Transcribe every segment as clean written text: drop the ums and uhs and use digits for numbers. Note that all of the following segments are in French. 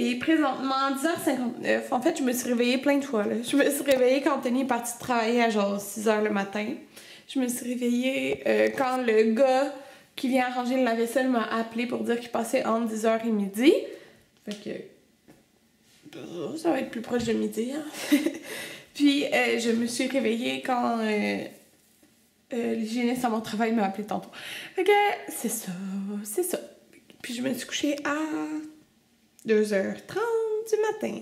il est présentement 10h59. En fait, je me suis réveillée plein de fois, là. Je me suis réveillée quand Anthony est parti travailler à genre 6h le matin. Je me suis réveillée quand le gars qui vient arranger le lave-vaisselle m'a appelé pour dire qu'il passait entre 10h et midi. Fait que... ça va être plus proche de midi, hein. Puis, je me suis réveillée quand l'hygiéniste à mon travail m'a appelé tantôt. Fait que, c'est ça, c'est ça. Puis, je me suis couchée à 2h30 du matin.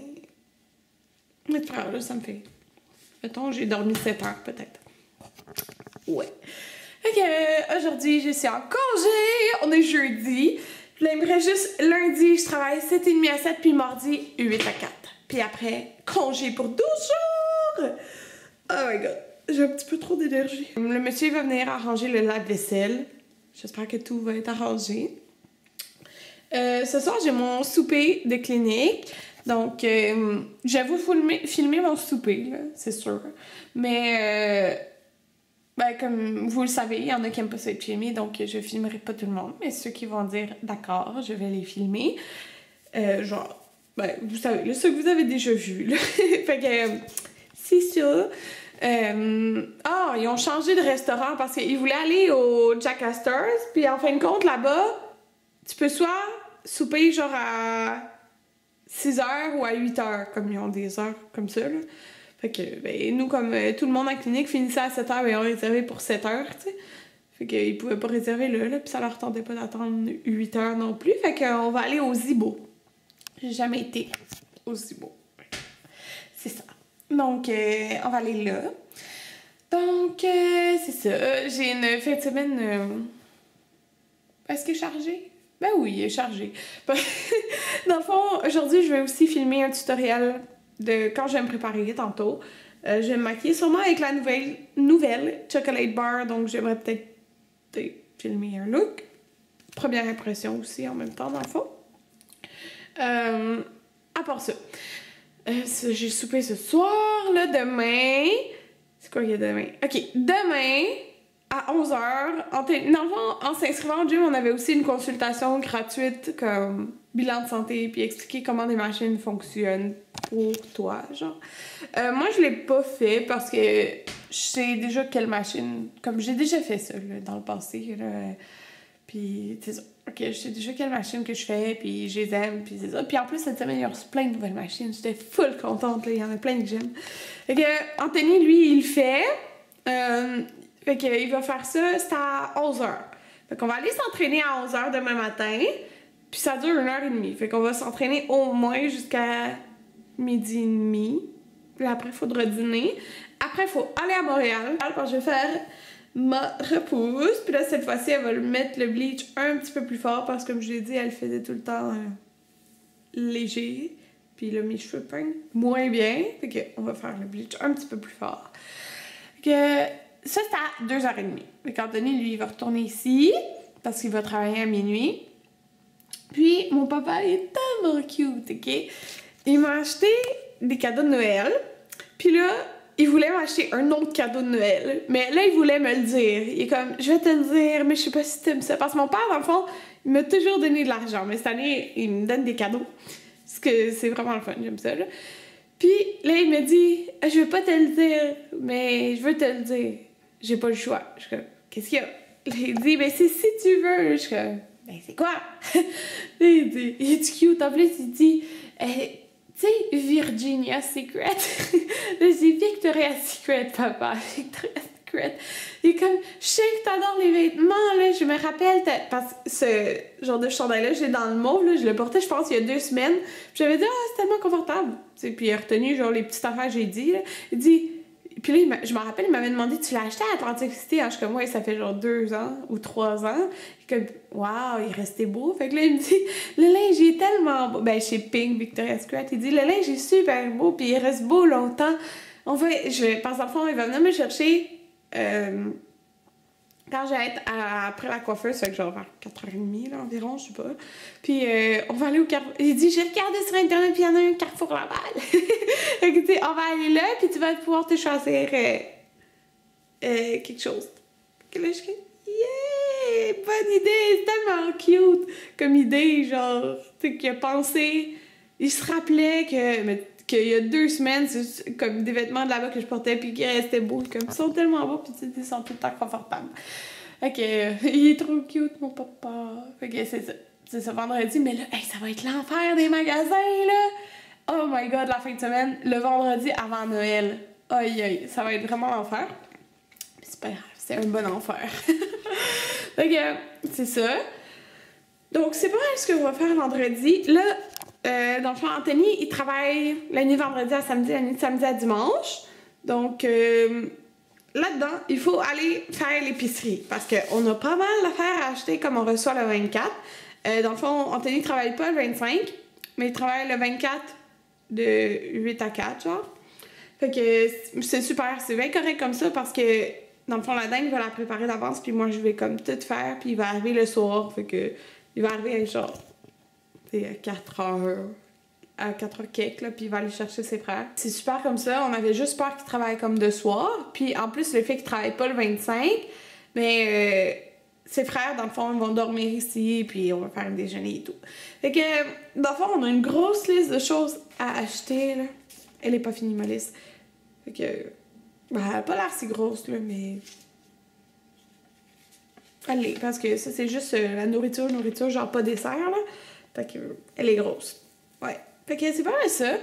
Mais frère, là, ça me fait... Mettons, j'ai dormi 7 heures, peut-être. Ouais. Fait que, aujourd'hui, je suis en congé. On est jeudi. Là, il me reste juste lundi, je travaille 7h30 à 7, puis mardi, 8 à 4. Puis après, congé pour 12 jours! Oh my god, j'ai un petit peu trop d'énergie. Le monsieur va venir arranger le lave-vaisselle. J'espère que tout va être arrangé. Ce soir, j'ai mon souper de clinique. Donc, je vais vous filmer mon souper, c'est sûr. Mais, ben, comme vous le savez, il y en a qui n'aiment pas ça être filmé, donc je filmerai pas tout le monde. Mais ceux qui vont dire d'accord, je vais les filmer. Genre, ben, vous savez, ceux que vous avez déjà vus. Là. Fait que, c'est ça. Ils ont changé de restaurant parce qu'ils voulaient aller au Jack Astor's. Puis en fin de compte, là-bas, tu peux soit souper genre à 6h ou à 8h, comme ils ont des heures comme ça, là. Fait que, ben, nous, comme tout le monde en clinique finissait à 7h, ben, on réservé pour 7h, tu sais. Fait qu'ils pouvaient pas réserver là, puis ça leur tentait pas d'attendre 8h non plus. Fait qu'on va aller au Zibo. J'ai jamais été au Zibo. C'est ça. Donc, on va aller là. Donc, c'est ça. J'ai une fin de semaine... Est-ce qu'il est chargé? Ben oui, il est chargé. Dans le fond, aujourd'hui, je vais aussi filmer un tutoriel de quand je vais me préparer tantôt. Je vais me maquiller sûrement avec la nouvelle Chocolate Bar, donc j'aimerais peut-être filmer un look. Première impression aussi en même temps, dans le fond. À part ça, j'ai soupé ce soir, là, demain... C'est quoi qu'il y a demain? Ok, demain, à 11h, dans le fond, en s'inscrivant au gym, on avait aussi une consultation gratuite comme bilan de santé, puis expliquer comment des machines fonctionnent pour toi, genre. Moi, je l'ai pas fait parce que je sais déjà quelle machine... Comme j'ai déjà fait ça, là, dans le passé, là. Puis, c'est ça. Ok, je sais déjà quelle machine que je fais, puis je les aime, puis c'est ça. Puis en plus, cette semaine, il y a reçu plein de nouvelles machines. J'étais full contente, là. Il y en a plein de gym. Fait que, Anthony, lui, il le fait. Fait que, il va faire ça, c'est à 11h. Fait qu'on va aller s'entraîner à 11h demain matin. Puis ça dure 1h30. Fait qu'on va s'entraîner au moins jusqu'à 12h30. Puis après, il faudra dîner. Après, il faut aller à Montréal. Quand je vais faire ma repousse. Puis là, cette fois-ci, elle va mettre le bleach un petit peu plus fort parce que, comme je l'ai dit, elle faisait tout le temps léger. Puis là, mes cheveux peignent moins bien. Fait qu'on va faire le bleach un petit peu plus fort. Fait que ça, c'est à 2h30. Fait qu'Anthony, lui, il va retourner ici parce qu'il va travailler à minuit. Puis, mon papa est tellement cute, ok? Il m'a acheté des cadeaux de Noël. Puis là, il voulait m'acheter un autre cadeau de Noël. Mais là, il voulait me le dire. Il est comme, je vais te le dire, mais je sais pas si t'aimes ça. Parce que mon père, dans le fond, il m'a toujours donné de l'argent. Mais cette année, il me donne des cadeaux. Parce que c'est vraiment le fun, j'aime ça, là. Puis là, il me dit, je vais pas te le dire, mais je veux te le dire. J'ai pas le choix. Je suis comme, qu'est-ce qu'il y a? Là, il dit, ben c'est si tu veux. Je suis comme, ben c'est quoi? Là, il est cute. En plus, il dit, tu sais, Virginia Secret. Là, j'ai Victoria's Secret, papa. Victoria's Secret. Il est comme, je sais que t'adores les vêtements, là. Je me rappelle, parce que ce genre de chandail-là, j'ai dans le mauve, là. Je le portais, je pense, il y a 2 semaines. Puis j'avais dit, c'est tellement confortable. T'sais, puis il a retenu, genre, les petites affaires que j'ai dit, là. Il dit, puis là, je me rappelle, il m'avait demandé, tu l'as acheté à Atlantic City? Je suis comme, ouais, ça fait genre 2 ans ou 3 ans. Comme, waouh, il restait beau. Fait que là, il me dit, le linge est tellement beau. Ben, chez Pink, Victoria's Secret, il dit, le linge est super beau, puis il reste beau longtemps. Parce que dans le fond, il va venir me chercher quand je vais être après la coiffeuse, fait que genre vers 4h30 là, environ, je sais pas. Puis on va aller au Carrefour. Il dit, j'ai regardé sur Internet, puis il y en a un Carrefour Laval. Fait que tu sais, on va aller là, puis tu vas pouvoir te choisir quelque chose. Que là, je dis, yeah! Bonne idée! C'est tellement cute comme idée, genre, tu sais, qu'il a pensé il se rappelait qu'il y a 2 semaines, c'est comme des vêtements de là-bas que je portais puis qui restaient beaux, comme ils sont tellement beaux puis ils sont tout le temps confortables. Fait que, il est trop cute, mon papa. Fait que c'est ça vendredi, mais là, hey, ça va être l'enfer des magasins, là! Oh my god, la fin de semaine, le vendredi avant Noël. Aïe aïe, ça va être vraiment l'enfer. Mais c'est pas grave, c'est un bon enfer. Fait que, c'est ça. Donc, c'est pas mal ce qu'on va faire vendredi. Là, dans le fond, Anthony, il travaille la nuit vendredi à samedi, la nuit de samedi à dimanche. Donc, là-dedans, il faut aller faire l'épicerie parce qu'on a pas mal d'affaires à acheter comme on reçoit le 24. Dans le fond, Anthony travaille pas le 25, mais il travaille le 24 de 8 à 4, genre. Fait que c'est super, c'est bien correct comme ça parce que, dans le fond, la dinde, il va la préparer d'avance, puis moi, je vais comme tout faire, puis il va arriver le soir. Fait que, il va arriver à genre, à 4h, à 4h quelques, là, puis il va aller chercher ses frères. C'est super comme ça, on avait juste peur qu'il travaille comme de soir, puis en plus, le fait qu'il travaille pas le 25, mais ses frères, dans le fond, ils vont dormir ici, puis on va faire un déjeuner et tout. Fait que, dans le fond, on a une grosse liste de choses à acheter, là. Elle est pas finie, ma liste. Fait que, ben, elle a pas l'air si grosse, là, mais... Allez, parce que ça, c'est juste la nourriture, genre pas dessert, là. Fait que, elle est grosse. Ouais. Fait que c'est pas mal ça.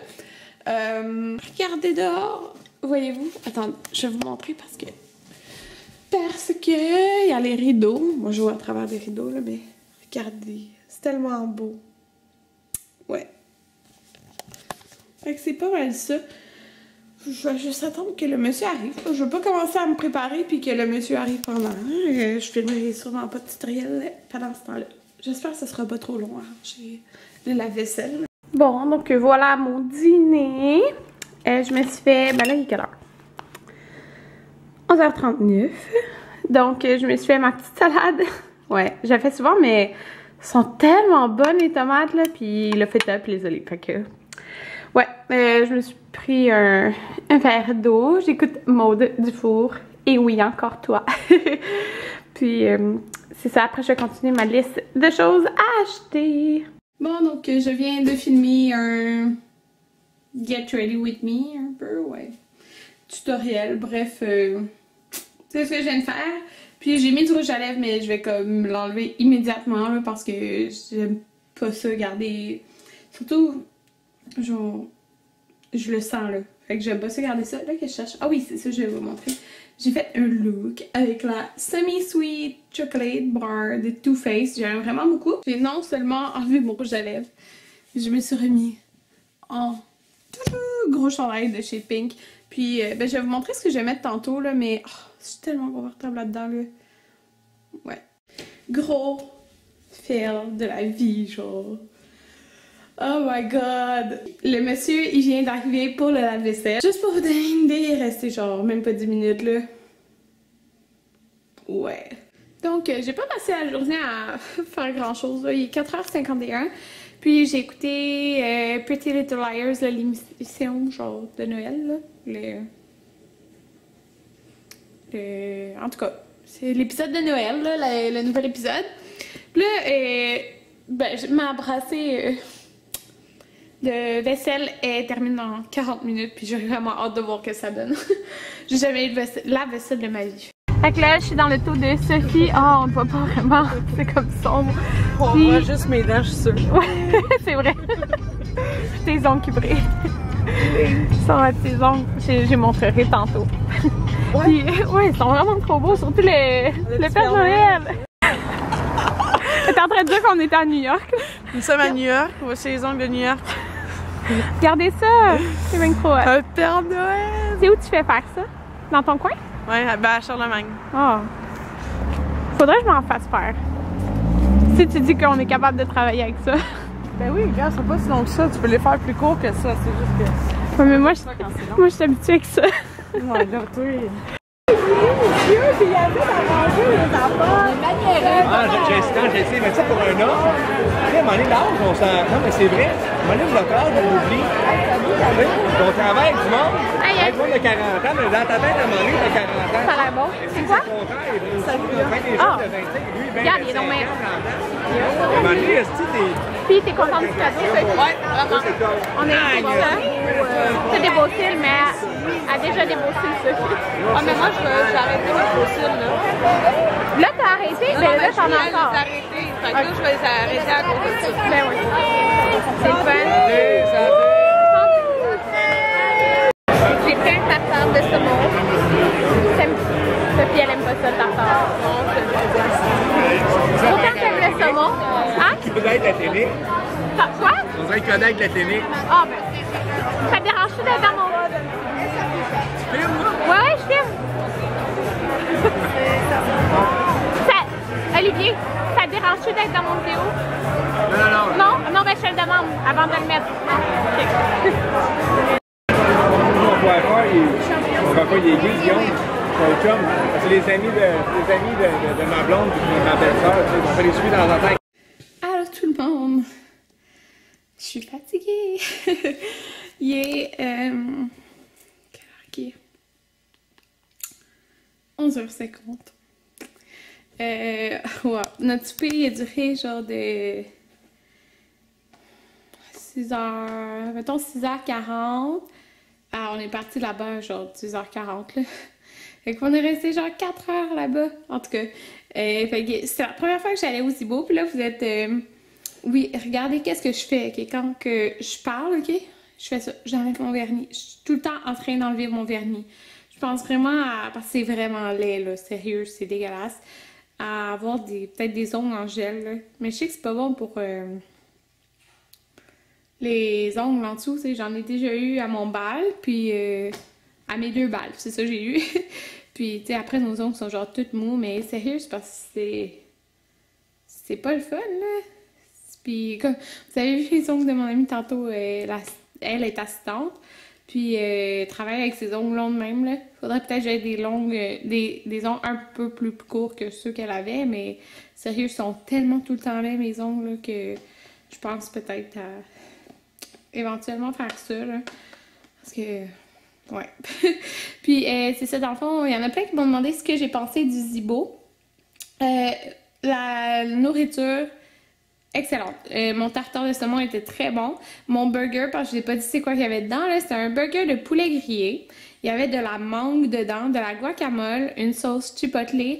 Regardez dehors. Voyez-vous? Attendez, je vais vous montrer parce que... il y a les rideaux. Moi, je vois à travers les rideaux, là, mais regardez. C'est tellement beau. Ouais. Fait que c'est pas mal ça. Je vais juste attendre que le monsieur arrive. Je veux pas commencer à me préparer puis que le monsieur arrive pendant. Je filmerai sûrement pas de tutoriel pendant ce temps-là. J'espère que ça sera pas trop long à ranger la vaisselle. Bon, donc voilà mon dîner. Je me suis fait... Ben là, il est quelle heure? 11h39. Donc, je me suis fait ma petite salade. Ouais, je la fais souvent, mais elles sont tellement bonnes les tomates, là. Puis le feta puis les olives. Fait que... Ouais, je me suis pris un verre d'eau. J'écoute Maude Dufour. Et oui, encore toi. Puis, c'est ça. Après, je vais continuer ma liste de choses à acheter. Bon, donc, je viens de filmer un Get Ready With Me, un peu, ouais. Tutoriel, bref. C'est ce que je viens de faire. Puis, j'ai mis du rouge à lèvres, mais je vais comme l'enlever immédiatement, là, parce que j'aime pas ça garder... Surtout... Genre, je le sens là. Fait que j'aime pas ça garder ça. Là que je cherche. Ah oui, c'est ça, je vais vous montrer. J'ai fait un look avec la Semi-Sweet Chocolate Bar de Too Faced. J'aime vraiment beaucoup. J'ai non seulement enlevé mon rouge à lèvres, mais je me suis remis en gros chandail de chez Pink. Puis, ben, je vais vous montrer ce que je vais mettre tantôt là, mais oh, je suis tellement confortable là-dedans là. Ouais. Gros fail de la vie, genre. Oh my god! Le monsieur, il vient d'arriver pour le lave-vaisselle. Juste pour vous donner une idée, il est resté genre même pas 10 minutes là. Ouais. Donc, j'ai pas passé la journée à faire grand chose là. Il est 4h51. Puis j'ai écouté Pretty Little Liars, l'émission genre de Noël là. En tout cas, c'est l'épisode de Noël là, le nouvel épisode. Puis là, ben, ma brassée de vaisselle est terminée dans 40 minutes, puis j'ai vraiment hâte de voir que ça donne. J'ai jamais eu la vaisselle de ma vie. Fait que là, je suis dans le taux de Sophie. Oh, on ne voit pas vraiment, c'est comme sombre. On voit juste mes dents, je suis sûre. Ouais, c'est vrai. Tes ongles qui brillent. Ils sont à tes ongles. J'ai montré tantôt. Ouais. Puis, ouais, ils sont vraiment trop beaux, surtout le Père Noël. T'es en train de dire qu'on était à New York. Nous sommes à New York, voici les ongles de New York. Regardez ça, c'est bien trop. Un Père Noël! C'est où tu fais faire ça? Dans ton coin? Ouais, ben à Charlemagne. Oh. Faudrait que je m'en fasse faire. Si tu dis qu'on est capable de travailler avec ça. Ben oui, regarde, c'est pas si long que ça. Tu peux les faire plus court que ça, c'est juste que... Ouais, mais moi, je suis habituée avec ça. Ouais, là, toi... Puis il y avait à manger les enfants. Ah, j'ai essayé de mettre ça pour un homme. un moment donné, l'âge, on s'en... Non, mais c'est vrai. À un moment donné, notre âge, on oublie. On travaille avec du monde. Avec du monde de 40 ans, mais dans ta tête, à un moment donné, t'as 40 ans. Ça a l'air bon. C'est quoi? C'est le contraire. Il est des jeunes de 25. Lui, Regarde, il est donc bien. À un moment donné, est-ce que t'es... Puis, t'es content du cadeau? Ouais, vraiment. On est content. C'est des beaux cils, mais elle a déjà des beaux cils, Sophie. Ah, mais moi, j'ai arrêté mes fossiles, là. Là, t'as arrêté? Non, Ben non, là, mais t'en je as voulais les encore. arrêter. Fait que là, je vais les arrêter à cause de ça. Ben oui. C'est fun. J'ai fait un tartare de saumon. Sophie, elle aime pas ça, le tartare. Autant t'aimes le saumon. Hein? Tu connais avec la télé. Quoi? On dirait qu'il connaît avec la télé. Ah, ben. Ça te dérange-tu d'être dans mon... Tu filmes, moi? Ouais, je filme. Olivier, ça te dérange-tu d'être dans mon vidéo? Non. Non? Non, ben je te le demande avant de le mettre. Mon coiffeur, il est gay, Guillaume. Son chum. C'est les amis de ma blonde et de ma belle-sœur. On fait les suivre dans la tête. Allô tout le monde! Je suis fatiguée! Il est... quelle heure qu'il est? 11h50. Ouais, notre souper il a duré genre de 6h, mettons 6h40. Ah, on est parti là-bas genre 10h40 là. Fait qu'on est resté genre 4 heures là-bas, en tout cas. Fait que c'est la première fois que j'allais au Zibo, puis là vous êtes... oui, regardez qu'est-ce que je fais, ok? Quand que je parle, ok? Je fais ça, j'enlève mon vernis. Je suis tout le temps en train d'enlever mon vernis. Je pense vraiment à... parce que c'est vraiment laid, là, sérieux, c'est dégueulasse. À avoir peut-être des ongles en gel, là. Mais je sais que c'est pas bon pour les ongles en dessous, tu sais. J'en ai déjà eu à mon bal, puis à mes 2 balles, c'est ça que j'ai eu. Puis, tu sais, après, nos ongles sont genre toutes mous, mais sérieux, c'est parce que c'est pas le fun, là. Puis, comme vous avez vu les ongles de mon amie tantôt, elle est assistante. Puis, travaille avec ses ongles longs de même, là. Faudrait peut-être que j'aie des ongles un peu plus courts que ceux qu'elle avait, mais sérieux, ils sont tellement tout le temps laids, mes ongles, là, que je pense peut-être à éventuellement faire ça, là. Parce que, ouais. Puis, c'est ça, dans le fond, il y en a plein qui m'ont demandé ce que j'ai pensé du Zibo. La nourriture... excellente. Mon tartare de saumon était très bon. Mon burger, parce que je n'ai pas dit c'est quoi qu'il y avait dedans, là, c'était un burger de poulet grillé. Il y avait de la mangue dedans, de la guacamole, une sauce chipotle,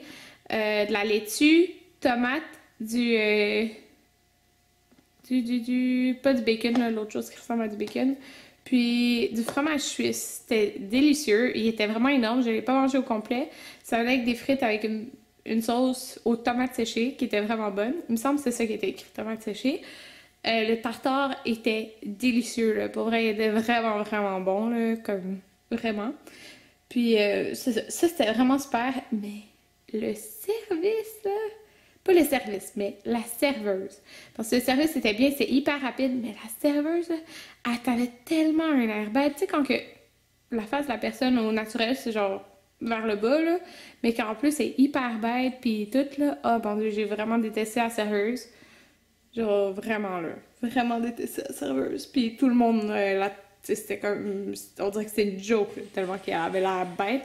de la laitue, tomate, pas du bacon, l'autre chose qui ressemble à du bacon. Puis du fromage suisse. C'était délicieux. Il était vraiment énorme. Je ne l'ai pas mangé au complet. Ça venait avec des frites avec une sauce aux tomates séchées qui était vraiment bonne. Il me semble que c'est ça qui était écrit, tomates séchées. Le tartare était délicieux, là. Pour vrai, il était vraiment, vraiment bon, là, comme vraiment. Puis ça c'était vraiment super. Mais le service, là... Pas le service, mais la serveuse. Parce que le service était bien, c'est hyper rapide, mais la serveuse, là, elle t'avait tellement un air bête. Tu sais, quand que la face de la personne au naturel, c'est genre... vers le bas, là, mais qu'en plus, c'est hyper bête, puis tout, là, oh mon Dieu, j'ai vraiment détesté la serveuse. Genre, vraiment, là, vraiment détesté la serveuse. Puis tout le monde, là, c'était comme, on dirait que c'était une joke, là, tellement qu'elle avait l'air bête.